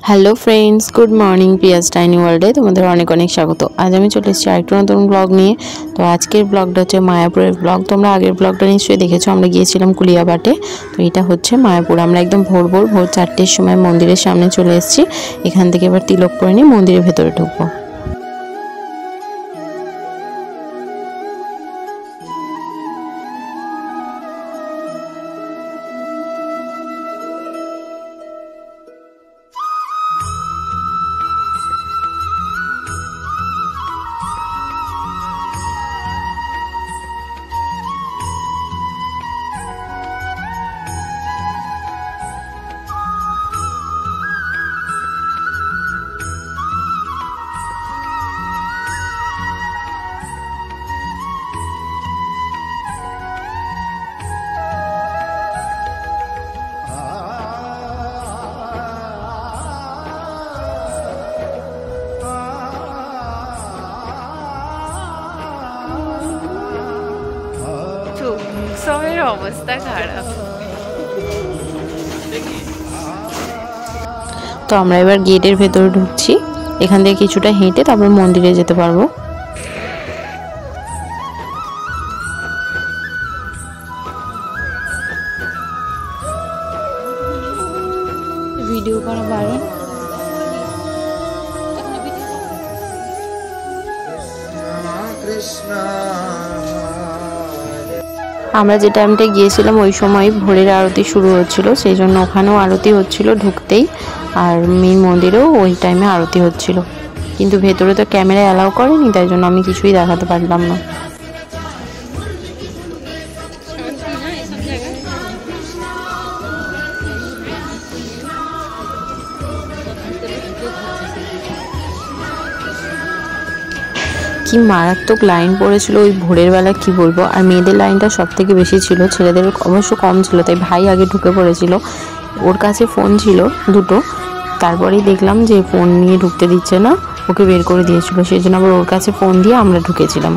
Hello friends, good morning. Prius tiny ওয়ার্ল্ডে তোমাদের অনেক অনেক স্বাগত। আজ আমি চলে এসেছি আরেকটু নতুন ব্লগ নিয়ে। তো আজকের ব্লগটা হচ্ছে মায়াপুরের ব্লগ। তোমরা আগের ব্লগটা নিশ্চয়ই দেখেছো, আমরা গিয়েছিলাম কুলিয়াবাটে। তো এটা হচ্ছে মায়াপুর। আমরা একদম ভোর 4টের সময় মন্দিরের সামনে চলে এসেছি। এখান থেকে এবার তিলক করে নিয়ে মন্দিরের ভেতরে ঢুকবো। সবের অবস্থা খারাপ। তো আমরা এবার গেটের ভেতরে ঢুকছি। এখান থেকে কিছুটা হেঁটে তারপর মন্দিরে যেতে পারবো। ভিডিও করা বারণ। আমরা যে টাইমটা গিয়েছিলাম ওই সময় ভোরের আরতি শুরু হচ্ছিল, সেই জন্য ওখানেও আরতি হচ্ছিল ঢুকতেই, আর মেন মন্দিরেও ওই টাইমে আরতি হচ্ছিল। কিন্তু ভেতরে তো ক্যামেরা অ্যালাউ করেনি, তাই জন্য আমি কিছুই দেখাতে পারলাম না। কি মারাত্মক লাইন পড়েছিল ওই ভোরের বেলা, কি বলবো। আর মেয়েদের লাইনটা সব থেকে বেশি ছিল, ছেলেদের অবশ্য কম ছিল। তাই ভাই আগে ঢুকে পড়েছিল, ওর কাছে ফোন ছিল দুটো। তারপরেই দেখলাম যে ফোন নিয়ে ঢুকতে দিচ্ছে না, ওকে বের করে দিয়েছিল। সেই জন্য আবার ওর কাছে ফোন দিয়ে আমরা ঢুকেছিলাম।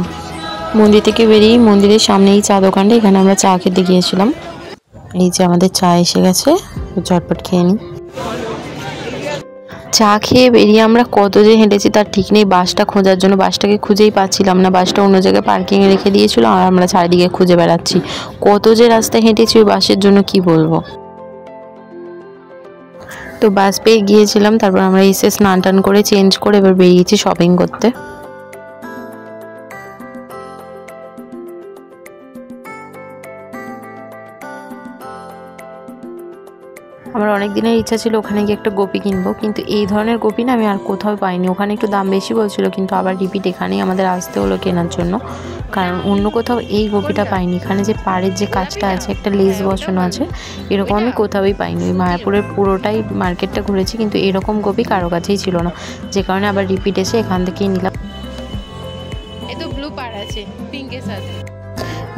মন্দির থেকে বেরিয়ে মন্দিরের সামনেই চা দোকানটা, এখানে আমরা চা খেতে গিয়েছিলাম। এই যে আমাদের চা এসে গেছে, ঝটপট খেয়ে নিই। চা খেয়ে বেরিয়ে আমরা কত যে হেঁটেছি তার ঠিক নেই। বাসটা খোঁজার জন্য, বাসটাকে খুঁজেই পাচ্ছিলাম না। বাসটা অন্য জায়গায় পার্কিংয়ে রেখে দিয়েছিল, আর আমরা চারিদিকে খুঁজে বেড়াচ্ছি। কত যে রাস্তায় হেঁটেছি ওই বাসের জন্য, কি বলবো। তো বাস পেয়ে গিয়েছিলাম, তারপর আমরা এসে স্নান টান করে চেঞ্জ করে এবার বেরিয়েছি শপিং করতে। আমার অনেক দিনের ইচ্ছা ছিল ওখানে গিয়ে একটা গোপী কিনবো, কিন্তু এই ধরনের গোপী না আমি আর কোথাও পাইনি। ওখানে একটু দাম বেশি বলছিল, কিন্তু আবার রিপিট এখানেই আমাদের আসতে হলো কেনার জন্য, কারণ অন্য কোথাও এই গোপীটা পাইনি। এখানে যে পাড়ের যে কাজটা আছে, একটা লেস বসানো আছে, এরকম আমি কোথাওই পাইনি। ওই মায়াপুরের পুরোটাই মার্কেটটা ঘুরেছি, কিন্তু এরকম গোপী কারো কাছেই ছিল না, যে কারণে আবার রিপিট এসে এখান থেকেই নিলাম। এই তো ব্লু পাড় আছে পিঙ্কের সাথে।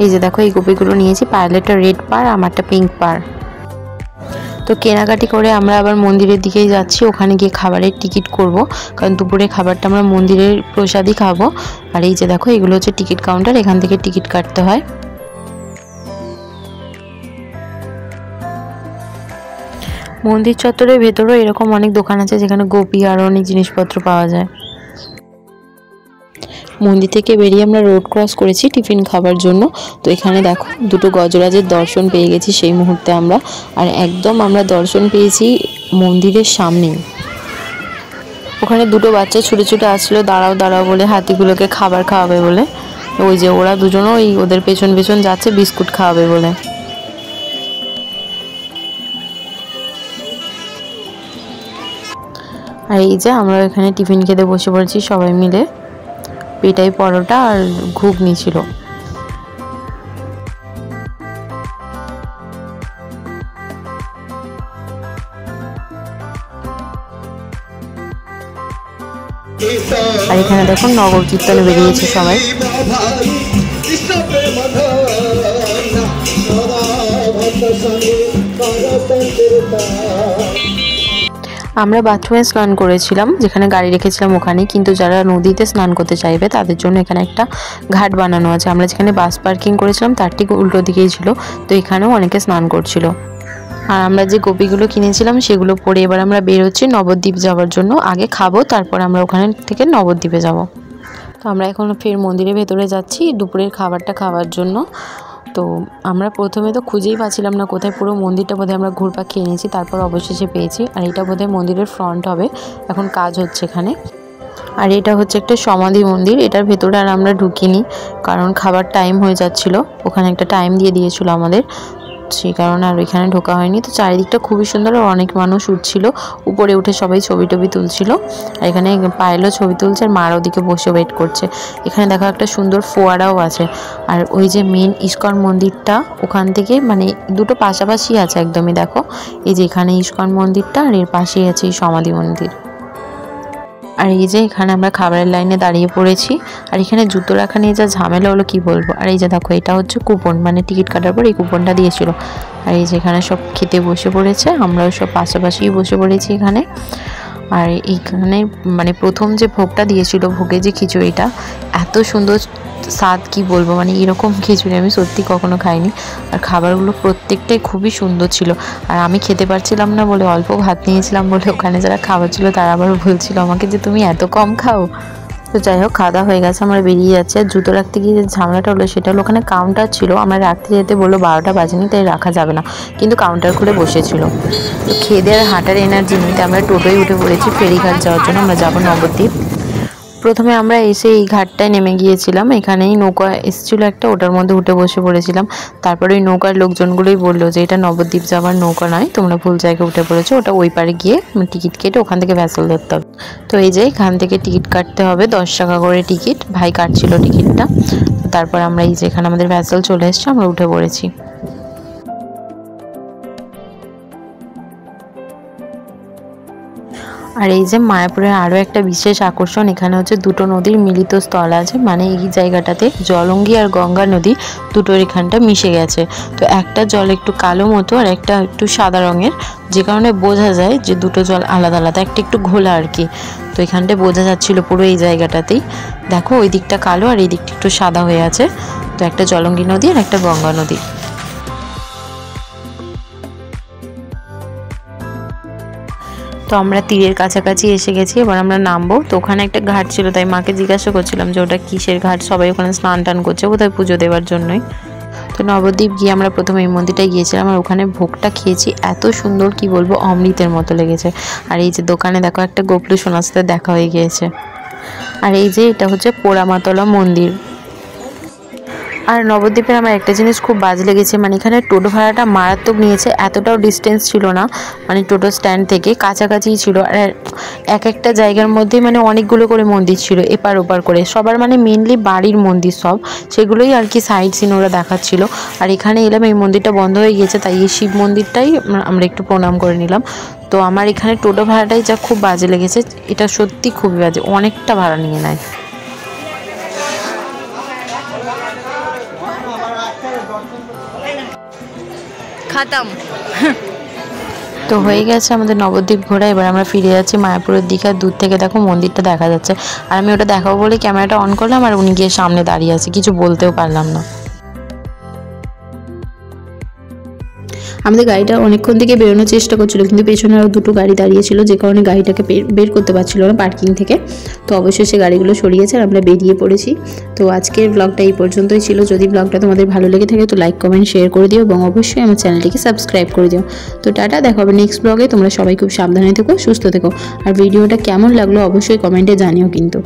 এই যে দেখো, এই গোপীগুলো নিয়েছি, পার্লেরটা রেড পাড়, আমারটা পিঙ্ক পাড়। তো কেনাকাটি করে আমরা আবার মন্দিরের দিকেই যাচ্ছি। ওখানে গিয়ে খাবারের টিকিট করব, কারণ দুপুরে খাবারটা আমরা মন্দিরের প্রসাদই খাবো। আর এই যে দেখো, এগুলো হচ্ছে টিকিট কাউন্টার, এখান থেকে টিকিট কাটতে হয়। মন্দির চত্বরের ভেতরেও এরকম অনেক দোকান আছে যেখানে গোপী আর অনেক জিনিসপত্র পাওয়া যায়। মন্দির থেকে বেরিয়ে আমরা রোড ক্রস করেছি টিফিন খাবার জন্য। তো এখানে দেখো, দুটো গজরাজের দর্শন পেয়ে গেছি সেই মুহূর্তে আমরা। আর একদম আমরা দর্শন পেয়েছি মন্দিরের সামনেই। ওখানে দুটো বাচ্চা ছুটে ছুটে আসছিলো দাঁড়াও দাঁড়াও বলে, হাতিগুলোকে খাবার খাওয়াবে বলে। ওই যে ওরা দুজনও ওই ওদের পেছন পেছন যাচ্ছে বিস্কুট খাওয়াবে বলে। আর এই যে আমরা এখানে টিফিন খেতে বসে পড়েছি সবাই মিলে। পেটাই পরোটা আর ঘুগনি ছিল। আর এখানে দেখুন নগর কীর্তনে বেরিয়েছে সবাই। আমরা বাথরুমে স্নান করেছিলাম, যেখানে গাড়ি রেখেছিলাম ওখানে। কিন্তু যারা নদীতে স্নান করতে চাইবে তাদের জন্য এখানে একটা ঘাট বানানো আছে। আমরা যেখানে বাস পার্কিং করেছিলাম তার ঠিক উল্টো দিকেই ছিল, তো এখানেও অনেকে স্নান করছিল। আর আমরা যে গোপীগুলো কিনেছিলাম সেগুলো পরে এবার আমরা বেরোচ্ছি নবদ্বীপ যাওয়ার জন্য। আগে খাবো, তারপর আমরা ওখানে থেকে নবদ্বীপে যাব। তো আমরা এখন ফের মন্দিরের ভেতরে যাচ্ছি দুপুরের খাবারটা খাওয়ার জন্য। তো আমরা প্রথমে তো খুঁজেই পাচ্ছিলাম না কোথায়, পুরো মন্দিরটা বোধহয় আমরা ঘুরপাক খেয়ে নিয়েছি, তারপর অবশেষে পেয়েছি। আর এটা বোধহয় মন্দিরের ফ্রন্ট হবে, এখন কাজ হচ্ছে এখানে। আর এটা হচ্ছে একটা সমাধি মন্দির, এটার ভেতরে আর আমরা ঢুকিনি কারণ খাবার টাইম হয়ে যাচ্ছিল, ওখানে একটা টাইম দিয়ে দিয়েছিল আমাদের, সেই কারণে আর এখানে ঢোকা হয়নি। তো চারিদিকটা খুবই সুন্দর, আর অনেক মানুষ উঠছিল, উপরে উঠে সবাই ছবি টবি তুলছিল। আর এখানে পায়েলও ছবি তুলছে, আর মার ওদিকে বসে ওয়েট করছে। এখানে দেখো একটা সুন্দর ফোয়ারাও আছে। আর ওই যে মেন ইস্কন মন্দিরটা, ওখান থেকে মানে দুটো পাশাপাশি আছে একদমই। দেখো এই যে এখানে ইস্কন মন্দিরটা, আর এর পাশেই আছে এই সমাধি মন্দির। আর এই যে এখানে আমরা খাবারের লাইনে দাঁড়িয়ে পড়েছি। আর এখানে জুতো রাখা নিয়ে যা ঝামেলা হলো কি বলবো। আর এই যে দেখো এটা হচ্ছে কুপন, মানে টিকিট কাটার পর এই কুপনটা দিয়েছিল। আর এই যে এখানে সব খেতে বসে পড়েছে, আমরাও সব পাশাপাশিই বসে পড়েছি এখানে। আর এইখানে মানে প্রথম যে ভোগটা দিয়েছিল, ভোগে যে খিচুড়িটা এত সুন্দর স্বাদ কি বলবো, মানে এরকম খিচুড়ি আমি সত্যি কখনো খাইনি। আর খাবারগুলো প্রত্যেকটাই খুবই সুন্দর ছিল। আর আমি খেতে পারছিলাম না বলে অল্প ভাত নিয়েছিলাম বলে ওখানে যারা খাবার ছিল তারা আবার বলছিল আমাকে যে তুমি এত কম খাও। তো যাই হোক, খাওয়া দাওয়া হয়ে গেছে, আমরা বেরিয়ে যাচ্ছি। আর জুতো রাখতে গিয়ে যে ঝামেলাটা হলো সেটা হলো ওখানে কাউন্টার ছিল, আমরা রাখতে যেতে বললো 12টা বাজেনি, তাই রাখা যাবে না, কিন্তু কাউন্টার খুলে বসেছিল। তো খেয়ে দিয়ে আর হাঁটার এনার্জি নিয়ে আমরা টোটোয় উঠে পড়েছি ফেরিঘাট যাওয়ার জন্য। আমরা যাবো নবদ্বীপ। প্রথমে আমরা এসে এই ঘাটটায় নেমে গিয়েছিলাম, এখানেই নৌকা এসেছিলো একটা, ওটার মধ্যে উঠে বসে পড়েছিলাম। তারপরে ওই নৌকার লোকজনগুলোই বললো যে এটা নবদ্বীপ যাওয়ার নৌকা নয়, তোমরা ভুল জায়গায় উঠে পড়েছো, ওটা ওই পারে গিয়ে টিকিট কেটে ওখান থেকে ভ্যাসেল ধরতে হবে। তো এই যে এখান থেকে টিকিট কাটতে হবে, 10 টাকা করে টিকিট, ভাই কাটছিল টিকিটটা। তারপর আমরা এই যে এখানে আমাদের ভ্যাসেল চলে এসছে, আমরা উঠে পড়েছি। আর এই যে মায়াপুরের আরও একটা বিশেষ আকর্ষণ, এখানে হচ্ছে দুটো নদীর মিলিত স্থল আছে, মানে এই জায়গাটাতে জলঙ্গি আর গঙ্গা নদী দুটোর এখানটা মিশে গেছে। তো একটা জল একটু কালো মতো আর একটা একটু সাদা রঙের, যে কারণে বোঝা যায় যে দুটো জল আলাদা আলাদা, একটা একটু ঘোলা আর কি। তো এখানটায় বোঝা যাচ্ছিল পুরো এই জায়গাটাতেই। দেখো ওই দিকটা কালো আর এই দিকটা একটু সাদা হয়ে আছে। তো একটা জলঙ্গি নদী আর একটা গঙ্গা নদী। তো আমরা তীরের কাছাকাছি এসে গেছি, এবার আমরা নামবো। তো ওখানে একটা ঘাট ছিল, তাই মাকে জিজ্ঞাসা করছিলাম যে ওটা কিসের ঘাট, সবাই ওখানে স্নান টান করছে, বোধহয় পুজো দেওয়ার জন্যই। তো নবদ্বীপ গিয়ে আমরা প্রথমে এই মন্দিরটায় গিয়েছিলাম, আর ওখানে ভোগটা খেয়েছি, এত সুন্দর কি বলবো, অমৃতের মতো লেগেছে। আর এই যে দোকানে দেখো একটা গোপলু সোনার সাথে দেখা হয়ে গিয়েছে। আর এই যে এটা হচ্ছে পোড়ামাতলা মন্দির। আর নবদ্বীপের আমার একটা জিনিস খুব বাজে লেগেছে, মানে এখানে টোটো ভাড়াটা মারাত্মক নিয়েছে, এতটাও ডিস্টেন্স ছিল না, মানে টোটো স্ট্যান্ড থেকে কাছাকাছিই ছিল। আর এক একটা জায়গার মধ্যে মানে অনেকগুলো করে মন্দির ছিল এপার ওপার করে, সবার মানে মেনলি বাড়ির মন্দির সব, সেগুলোই আর কি সাইড সিন ওরা দেখাচ্ছিল। আর এখানে এলাম, এই মন্দিরটা বন্ধ হয়ে গিয়েছে, তাই এই শিব মন্দিরটাই আমরা একটু প্রণাম করে নিলাম। তো আমার এখানে টোটো ভাড়াটাই যা খুব বাজে লেগেছে, এটা সত্যি খুবই বাজে, অনেকটা ভাড়া নিয়ে নেয়। খতম। তো হয়ে গেছে আমাদের নবদ্বীপ ঘোরা, এবার আমরা ফিরে যাচ্ছি মায়াপুরের দিকে। আর দূর থেকে দেখো মন্দিরটা দেখা যাচ্ছে, আর আমি ওটা দেখাবো বলে ক্যামেরাটা অন করলাম, আর উনি গিয়ে সামনে দাঁড়িয়ে আছে, কিছু বলতেও পারলাম না। আমাদের গাড়িটা অনেকক্ষণ থেকে বেরোনোর চেষ্টা করছিল, কিন্তু পেছনে আরও দুটো গাড়ি দাঁড়িয়েছিল, যে কারণে গাড়িটাকে বের করতে পারছিল না পার্কিং থেকে। তো অবশ্যই সে গাড়িগুলো সরিয়েছে আর আমরা বেরিয়ে পড়েছি। তো আজকের ব্লগটা এই পর্যন্তই ছিল। যদি ব্লগটা তোমাদের ভালো লেগে থাকে তো লাইক কমেন্ট শেয়ার করে দিও, এবং অবশ্যই আমার চ্যানেলটিকে সাবস্ক্রাইব করে দিও। তো টাটা, দেখা হবে নেক্সট ব্লগে। তোমরা সবাই খুব সাবধানে থেকো, সুস্থ থেকো। আর ভিডিওটা কেমন লাগলো অবশ্যই কমেন্টে জানিও কিন্তু।